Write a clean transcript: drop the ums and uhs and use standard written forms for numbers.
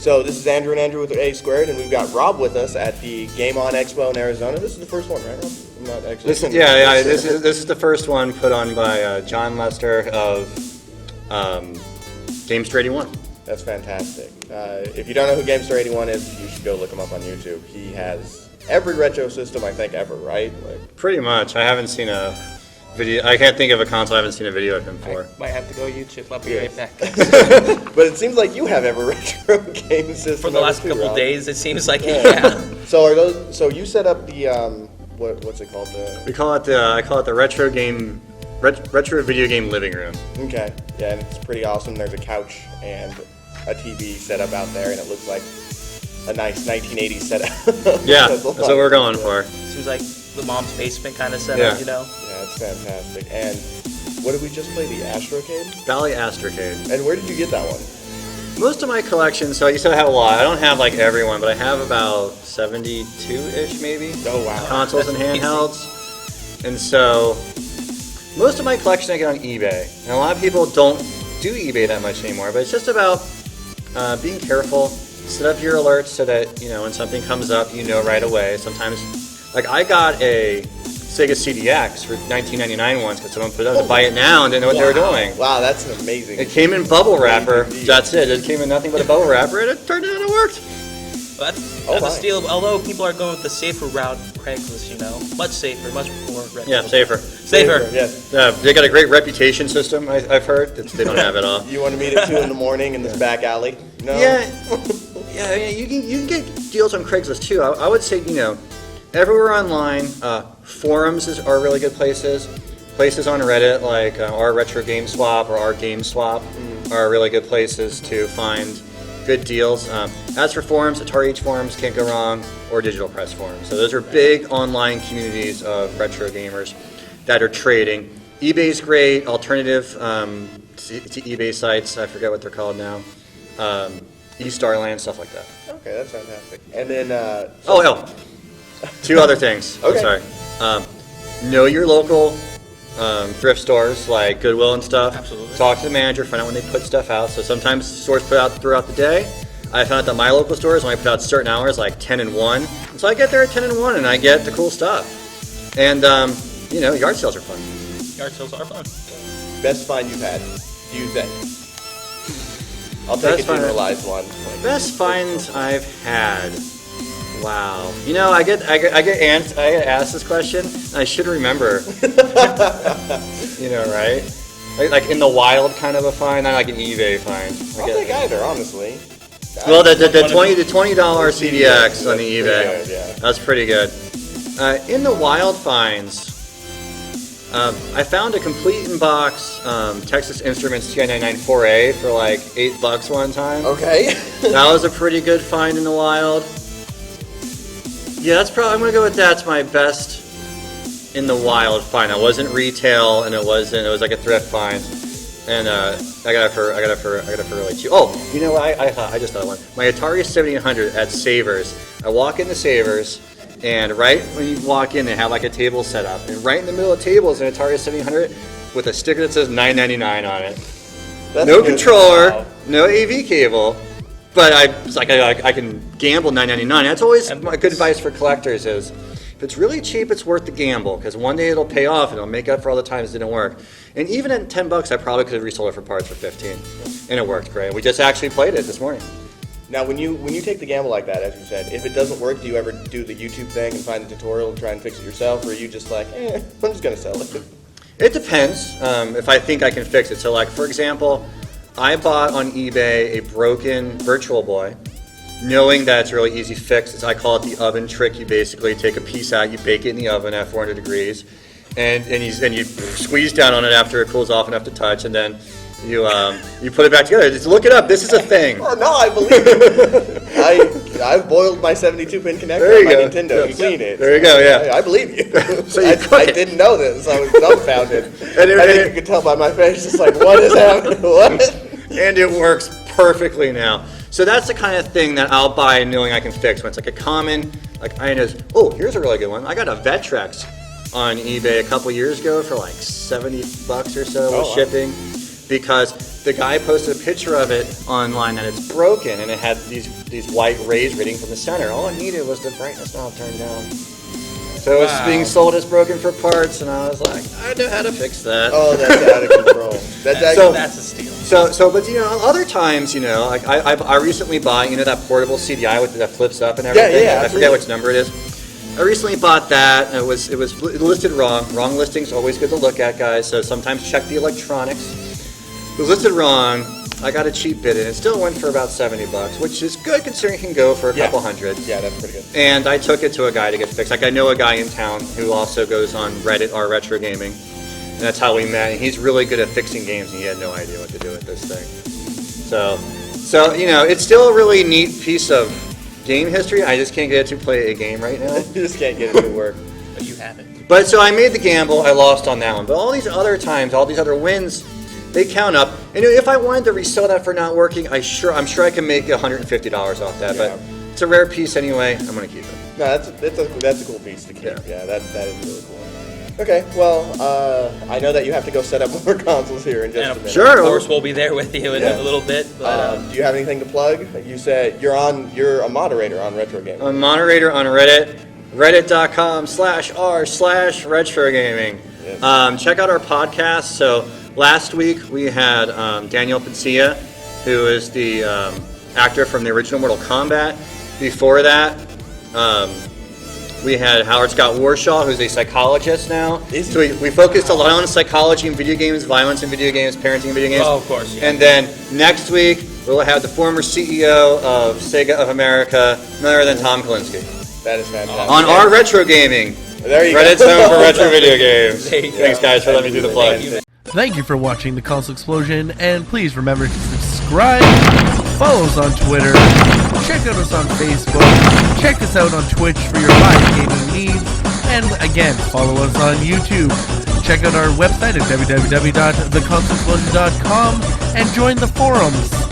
So this is Andrew and Andrew with A Squared, and we've got Rob with us at the Game On Expo in Arizona. This is the first one, right, Rob? I'm not actually. This is the first one put on by John Lester of Gamester 81. That's fantastic. If you don't know who Gamester 81 is, you should go look him up on YouTube. He has every retro system I think ever, right? Pretty much. I haven't seen a video. I can't think of a console I haven't seen a video of him for. Might have to go YouTube. I'll be right back. But it seems like you have every retro game system For the last too, couple Rob. days, it seems like yeah. So you set up the what's it called? I call it the retro video game living room. Okay. Yeah, and it's pretty awesome. There's a couch and a TV set up out there, and it looks like a nice 1980s setup. Yeah, that's what we're going for. Seems like the mom's basement kind of setup, you know? Yeah, it's fantastic. And what did we just play? The Astrocade? Bally Astrocade. And where did you get that one? Most of my collection, so you said I have a lot. I don't have like every one, but I have about 72-ish maybe. Oh, wow. Consoles and handhelds. And so most of my collection I get on eBay. And a lot of people don't do eBay that much anymore, but it's just about being careful. Set up your alerts so that, you know, when something comes up, you know right away. Sometimes, like I got a Sega CDX for $19.99 once because someone put it up to buy it now and didn't know what they were doing. Wow, that's amazing. It came in bubble wrapper. That's it. It came in nothing but a bubble wrapper, and it turned out it worked. Well, that's a steal. Although people are going with the safer route, Craigslist, you know, much safer, much more reputable. Yeah, safer. Yes. They got a great reputation system. I've heard they don't have it all. You want to meet at 2 in the morning in this back alley? No. Yeah. Yeah, I mean, you can get deals on Craigslist too. I would say, you know, everywhere online, forums are really good places. Places on Reddit like our Retro Game Swap or our Game Swap are really good places to find good deals. As for forums, Atari Age forums can't go wrong, or Digital Press forums. So those are big online communities of retro gamers that are trading. eBay's great, alternative to eBay sites. I forget what they're called now. eStarland, stuff like that. Okay, that's fantastic. And then two other things. Okay. I'm sorry. Know your local thrift stores like Goodwill and stuff. Absolutely. Talk to the manager, find out when they put stuff out. So sometimes stores put out throughout the day. I found out that my local stores only put out certain hours, like 10 and 1. And so I get there at 10 and 1 and I get the cool stuff. And, you know, yard sales are fun. Yard sales are fun. Best find you've had, do you think? I'll take a generalized one. Best finds I've had. Wow. You know, I get asked this question, and I should remember. You know, right? Like in the wild kind of a find, not like an eBay find. I'll take either, honestly. Well, the $20 CDX on the eBay. Yeah. That's pretty good. In the wild finds, I found a complete in-box Texas Instruments TI-99 4A for like $8 one time. Okay. That was a pretty good find in the wild. Yeah, that's probably, I'm gonna go with that's my best in the wild find. It wasn't retail, and it was like a thrift find, and I got it for really cheap. Oh, you know what? I just thought of one. My Atari 7800 at Savers. I walk into Savers, and right when you walk in, they have like a table set up, and right in the middle of the table is an Atari 7800 with a sticker that says $9.99 on it. That's no good. controller, Wow. no AV cable. But I was like, I can gamble $9.99. That's always my good advice for collectors is, if it's really cheap, it's worth the gamble, because one day it'll pay off and it'll make up for all the times it didn't work. And even at $10, I probably could have resold it for parts for $15, and it worked great. We just actually played it this morning. Now, when you take the gamble like that, as you said, if it doesn't work, do you ever do the YouTube thing and find the tutorial and try and fix it yourself, or are you just like, I'm just gonna sell it? It depends if I think I can fix it. So like, for example, I bought on eBay a broken Virtual Boy, knowing that it's a really easy fix. I call it the oven trick. You basically take a piece out, you bake it in the oven at 400 degrees, and you squeeze down on it after it cools off enough to touch, and then you put it back together. Just look it up. This is a thing. Oh no, I believe it. I've boiled my 72-pin connector on my Nintendo. You've seen it. There you go. Yeah. I believe you. So I didn't know this. I was dumbfounded. I think you could tell by my face, just like, what is happening? What? And it works perfectly now. So that's the kind of thing that I'll buy knowing I can fix. When it's like a common, like I know, oh, here's a really good one. I got a Vectrex on eBay a couple years ago for like $70 or so with shipping, because the guy posted a picture of it online and it's broken, and it had these these white rays reading from the center. All it needed was the brightness knob turned down. So it's being sold as broken for parts, and I was like, I know how to fix that. Oh, that's out of control. That's a steal. But other times, like I recently bought, that portable CDI that flips up and everything. Yeah, I forget which number it is. I recently bought that, and it was listed wrong. Wrong listings always good to look at, guys. So sometimes check the electronics. It was listed wrong. I got a cheap bid, and it still went for about $70, which is good considering it can go for a couple hundred. Yeah, that's pretty good. And I took it to a guy to get fixed. Like, I know a guy in town who also goes on Reddit, our Retrogaming, and that's how we met. And he's really good at fixing games, and he had no idea what to do with this thing. So it's still a really neat piece of game history. I just can't get it to play a game right now. You just can't get it to work. But you have it. But so I made the gamble. I lost on that one. But all these other times, all these other wins, they count up. And if I wanted to resell that for not working, I'm sure I can make $150 off that. Yeah. But it's a rare piece anyway. I'm gonna keep it. No, that's a cool piece to keep. Yeah. That is really cool. Okay, well, I know that you have to go set up more consoles here in just a minute. Sure. Of course, we'll be there with you in a little bit. But, do you have anything to plug? You said you're a moderator on Retrogaming. I'm a moderator on Reddit, reddit.com/r/retrogaming. Yes. Check out our podcast. So last week we had Daniel Pincia, who is the actor from the original Mortal Kombat. Before that, we had Howard Scott Warshaw, who's a psychologist now. So we focused a lot on psychology in video games, violence in video games, parenting in video games. Oh, of course. Yeah. And then next week, we'll have the former CEO of Sega of America, none other than Tom Kalinske. That is fantastic. On our Retrogaming. There you Reddit's go. home for retro video games. There you go. Thanks, guys, for letting me do the plug. Thank you for watching the Console Explosion, and please remember to subscribe, follow us on Twitter, check out us on Facebook, check us out on Twitch for your live gaming needs, and again, follow us on YouTube. Check out our website at www.theconsoleexplosion.com and join the forums.